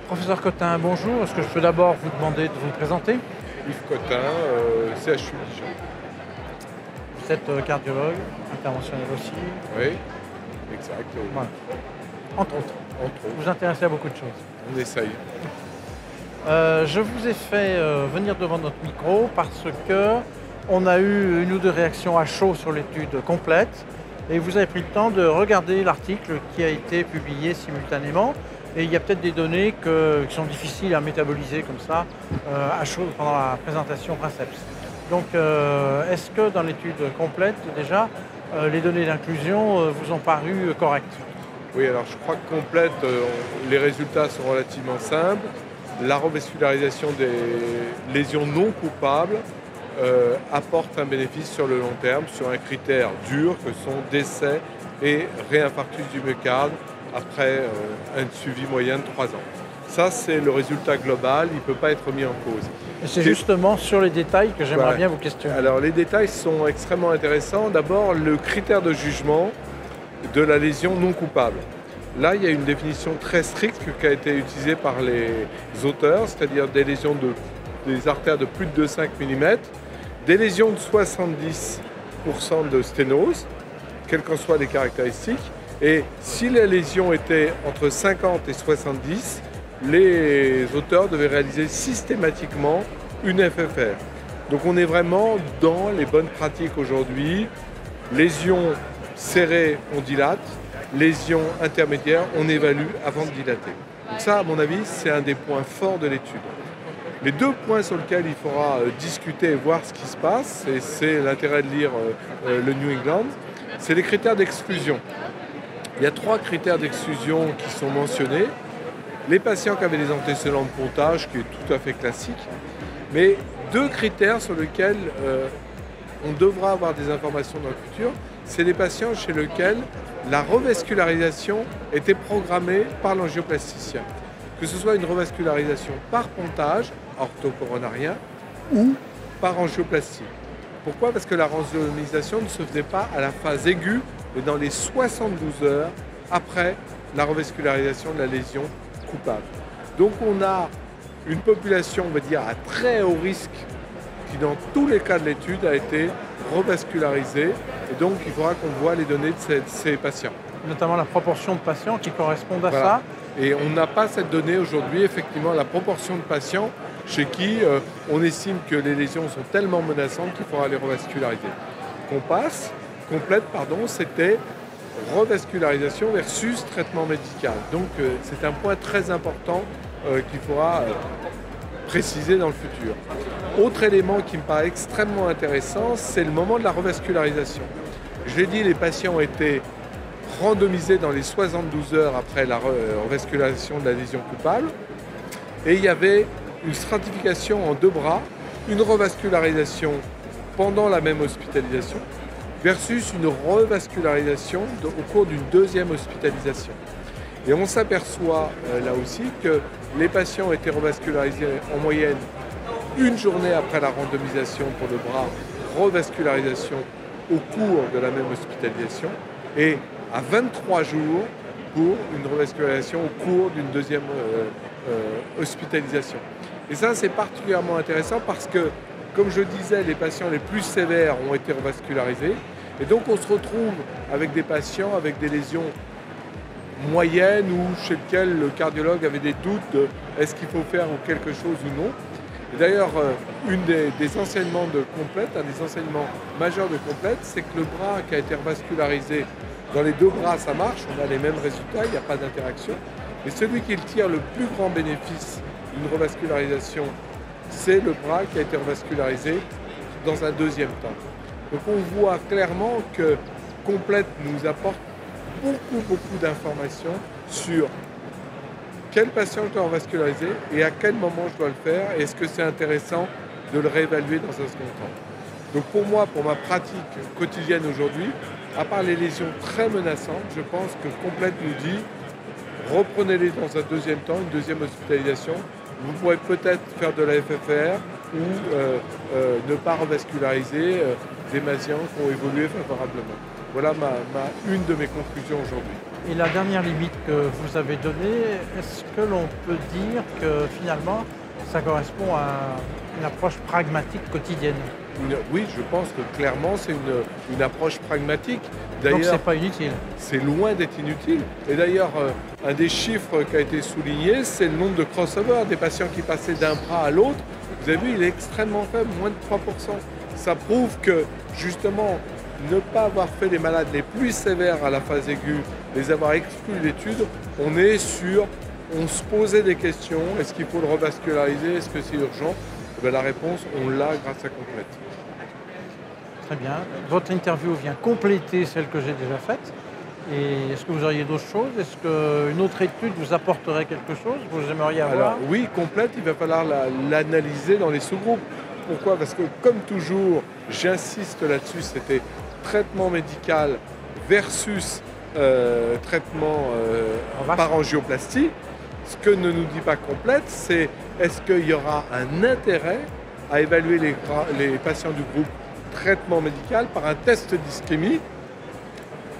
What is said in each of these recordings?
Professeur Cotin, bonjour. Est-ce que je peux d'abord vous demander de vous présenter? Yves Cotin, CHU Dijon. Vous êtes cardiologue, interventionnel aussi. Oui, exact. Voilà. Entre autres. Entre Vous autres, vous intéressez à beaucoup de choses. on essaye. Je vous ai fait venir devant notre micro parce que on a eu une ou deux réactions à chaud sur l'étude complète et vous avez pris le temps de regarder l'article qui a été publié simultanément. Et il y a peut-être des données qui sont difficiles à métaboliser comme ça à chaud pendant la présentation Princeps. Donc est-ce que dans l'étude complète déjà, les données d'inclusion vous ont paru correctes? Oui, alors je crois que complète, les résultats sont relativement simples. La revascularisation des lésions non coupables apporte un bénéfice sur le long terme sur un critère dur que sont décès et réinfarctus du myocarde après un suivi moyen de 3 ans. Ça, c'est le résultat global, il ne peut pas être mis en cause. Et c'est justement sur les détails que j'aimerais Ouais. bien vous questionner. Alors, les détails sont extrêmement intéressants. D'abord, le critère de jugement de la lésion non coupable. Là, il y a une définition très stricte qui a été utilisée par les auteurs, c'est-à-dire des lésions des artères de plus de 5 mm, des lésions de 70% de sténose, quelles qu'en soient les caractéristiques. Et si la lésion était entre 50 et 70, les auteurs devaient réaliser systématiquement une FFR. Donc on est vraiment dans les bonnes pratiques aujourd'hui. Lésion serrée, on dilate. Lésion intermédiaire, on évalue avant de dilater. Donc ça, à mon avis, c'est un des points forts de l'étude. Les deux points sur lesquels il faudra discuter et voir ce qui se passe, et c'est l'intérêt de lire le New England, c'est les critères d'exclusion. Il y a 3 critères d'exclusion qui sont mentionnés. Les patients qui avaient des antécédents de pontage, qui est tout à fait classique, mais 2 critères sur lesquels on devra avoir des informations dans le futur, c'est les patients chez lesquels la revascularisation était programmée par l'angioplasticien. Que ce soit une revascularisation par pontage, orthocoronarien, ou par angioplastie. Pourquoi? Parce que la randomisation ne se faisait pas à la phase aiguë, mais dans les 72 heures après la revascularisation de la lésion coupable. Donc on a une population, on va dire, à très haut risque, qui dans tous les cas de l'étude a été revascularisée. Et donc il faudra qu'on voit les données de ces patients. Notamment la proportion de patients qui correspondent à Voilà. ça. Et on n'a pas cette donnée aujourd'hui, effectivement, la proportion de patients chez qui on estime que les lésions sont tellement menaçantes qu'il faudra les revasculariser. Complète, c'était revascularisation versus traitement médical. Donc c'est un point très important qu'il faudra préciser dans le futur. Autre élément qui me paraît extrêmement intéressant, c'est le moment de la revascularisation. Je l'ai dit, les patients ont été randomisés dans les 72 heures après la revascularisation de la lésion coupable. Et il y avait une stratification en 2 bras, une revascularisation pendant la même hospitalisation versus une revascularisation au cours d'une 2e hospitalisation. Et on s'aperçoit là aussi que les patients ont été revascularisés en moyenne une journée après la randomisation pour le bras, revascularisation au cours de la même hospitalisation, et à 23 jours pour une revascularisation au cours d'une 2e hospitalisation. Et ça, c'est particulièrement intéressant parce que, comme je disais, les patients les plus sévères ont été revascularisés. Et donc, on se retrouve avec des patients avec des lésions moyennes ou chez lesquelles le cardiologue avait des doutes de est-ce qu'il faut faire quelque chose ou non. Et d'ailleurs, une des enseignements de complète, un des enseignements majeurs de complète, c'est que le bras qui a été revascularisé, dans les 2 bras, ça marche, on a les mêmes résultats, il n'y a pas d'interaction. Mais celui qui tire le plus grand bénéfice d'une revascularisation, c'est le bras qui a été revascularisé dans un 2e temps. Donc on voit clairement que complète nous apporte beaucoup d'informations sur quel patient je dois revasculariser et à quel moment je dois le faire, et est-ce que c'est intéressant de le réévaluer dans un second temps. Donc pour moi, pour ma pratique quotidienne aujourd'hui, à part les lésions très menaçantes, je pense que complète nous dit reprenez-les dans un 2e temps, une 2e hospitalisation. Vous pourrez peut-être faire de la FFR ou ne pas revasculariser des patients qui ont évolué favorablement. Voilà une de mes conclusions aujourd'hui. Et la dernière limite que vous avez donnée, est-ce que l'on peut dire que finalement, ça correspond à une approche pragmatique quotidienne? Oui, je pense que clairement c'est une approche pragmatique. Donc D'ailleurs, c'est pas inutile. c'est loin d'être inutile. Et d'ailleurs, un des chiffres qui a été souligné, c'est le nombre de crossovers, des patients qui passaient d'un bras à l'autre. Vous avez vu, il est extrêmement faible, moins de 3%. Ça prouve que justement, ne pas avoir fait les malades les plus sévères à la phase aiguë, les avoir exclus de l'étude, on se posait des questions, est-ce qu'il faut le revasculariser, est-ce que c'est urgent? La réponse, on l'a grâce à Complète. Très bien. Votre interview vient compléter celle que j'ai déjà faite. Et est-ce que vous auriez d'autres choses? Est-ce qu'une autre étude vous apporterait quelque chose? Vous aimeriez avoir? Alors oui, Complète, il va falloir l'analyser dans les sous-groupes. Pourquoi? Parce que comme toujours, j'insiste là-dessus, c'était traitement médical versus traitement par angioplastie. Ce que ne nous dit pas Complète, c'est est-ce qu'il y aura un intérêt à évaluer les patients du groupe traitement médical par un test d'ischémie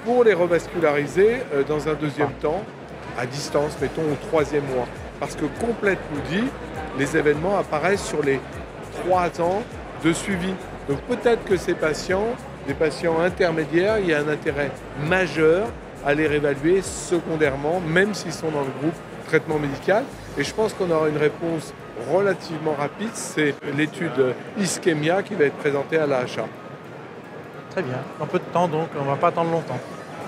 pour les revasculariser dans un deuxième temps, à distance, mettons au 3e mois. Parce que Complète nous dit les événements apparaissent sur les 3 ans de suivi. Donc peut-être que ces patients, des patients intermédiaires, il y a un intérêt majeur à les réévaluer secondairement, même s'ils sont dans le groupe traitement médical. Et je pense qu'on aura une réponse relativement rapide. C'est l'étude Ischemia qui va être présentée à l'AHA. Très bien. Dans peu de temps donc, on ne va pas attendre longtemps.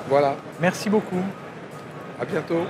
Voilà. Merci beaucoup. À bientôt.